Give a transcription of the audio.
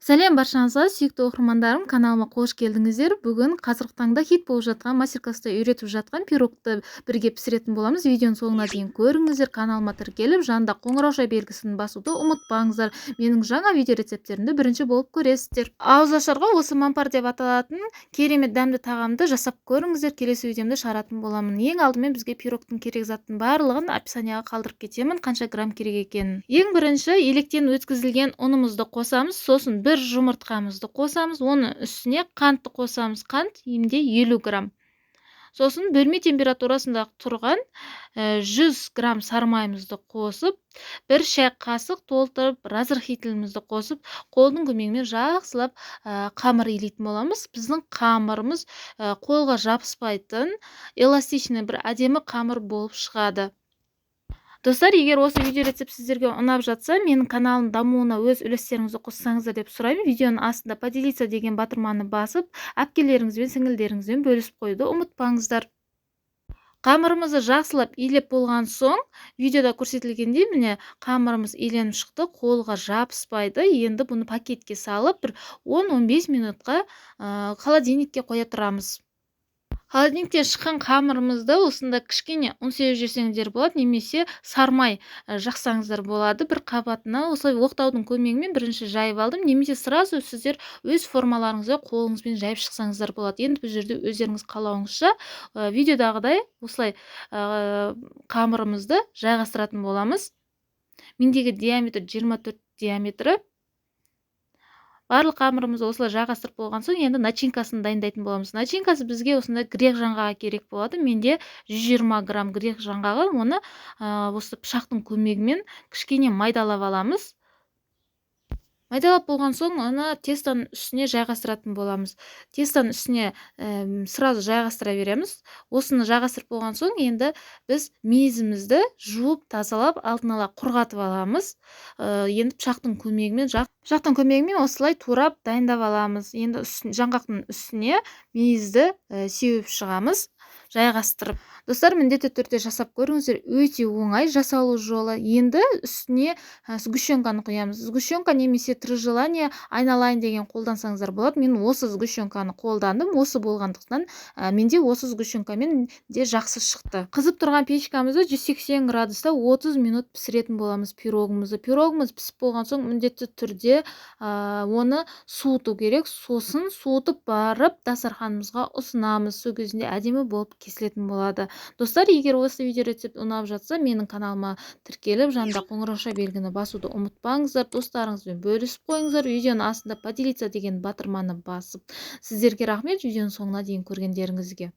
Сәлем баршаңызға, сүйікті оқырмандарым, каналыма қош келдіңіздер. Бүгін қазіргі таңда хит болып жатқан мастер-класста үйретіп жатқан пирогты бірге пісіретін боламыз. Видеоның соңына дейін көріңіздер. Каналыма тіркеліп, жанында қоңырауша белгісін басуды ұмытпаңыздар. Менің жаңа видео рецепттерімді бірінші болып көресіздер. Ауызашарға осы мампар деп аталатын керемет дәмді тағамды жасап көріңіздер. Келесі видеомда шығаратын боламын. Ең алдымен бізге пирогтың керек заттың барлығын описанияға қалдырып кетемін, қанша грамм керек екенін. Ең бірінші електен өткізілген ұнымызды қосамыз, сосын бір жұмыртқамызды қосамыз, оны үстіне қантты қосамыз. Қант емде 50 грамм. Сосын бөлме температурасында тұрған 100 грамм сарымайымызды қосып, бір шай қасық толтырып, разрыхителімізді қосып, қолдың көмегімен жақсылап қамыр илейтін боламыз. Біздің қамырымыз қолға жабыспайтын, эластичный бір әдемі қамыр болып шығады. Достар, егер осы видео рецепт сіздерге ұнап жатса, менің каналым дамуына өз үлестеріңізді қоссаңыздар деп сұраймын. Видеоның астында поделиться деген батырманы басып, әпкелеріңізбен, сіңілдеріңізбен бөлісіп қоюды ұмытпаңыздар. Қамырымызды жақсылап илеп болған соң, видеода көрсетілгендей, міне қамырымыз иленіп шықты, қолға жабыспайды. Енді бұны пакетке салып, бір 10-15 минутқа холодильникке қоя тұрамыз. Холодильниктен шыққан қамырымызды осында кішкене ұн сеуіп жесеңіздер болады, немесе сармай жақсаңыздар болады. Бір қабатына осылай оқтаудың көмегімен бірінші жайып алдым, немесе сразу сіздер өз формаларыңызды қолыңызбен жайып шықсаңыздар болады. Енді бұл жерде өздеріңіз қалауыңызша видеодағыдай осылай қамырымызды жайғастыратын боламыз. Мендегі диаметр 24 диаметрі. Барлық қамырымызды осылай жайғастырып болған соң, енді начинкасын дайындайтын боламыз. Начинкасы бізге осында грек жаңғағы керек болады. Менде 120 грамм грек жаңғағы, оны осы пышақтың көмегімен кішкене майдалап аламыз. Майдалап болған соң, оны тестоның үстіне жайғастыратын боламыз. Тестоның үстіне сразу жайғастыра береміз. Осыны жайғастырып болған соң, енді біз мейізімізді жуып, тазалап, алдын ала құрғатып аламыз. Енді пышақтың көмегімен осылай турап дайындап аламыз. Енді жаңғақтың үстіне мейізді сеуіп шығамыз, жайғастырып. Достар, міндетті түрде жасап көріңіздер, өте оңай жасалу жолы. Енді үстіне сгущенканы құямыз. Сгущенка немесе трижелание айналайын деген қолдансаңыздар болады. Мен осы сгущенканы қолдандым. Осы болғандықтан менде осы сгущенкамен де жақсы шықты. Қызып тұрған печкамызды 180 градуста 30 минут пісіретін боламыз пирогымызды. Пирогымыз пісіп болған соң міндетті түрде оны суыту керек. Сосын суытып барып дастарханымызға ұсынамыз. Сол кезінде әдемі болып кесілетін болады. Достар, егер осы видео рецепт ұнап жатса, менің каналыма тіркеліп, жанында қоңырауша белгіні басуды ұмытпаңыздар. Достарыңызбен бөлісіп қойыңыздар. Видеоның астында поделиться деген батырманы басып. Сіздерге рахмет, видеоның соңына дейін көргендеріңізге.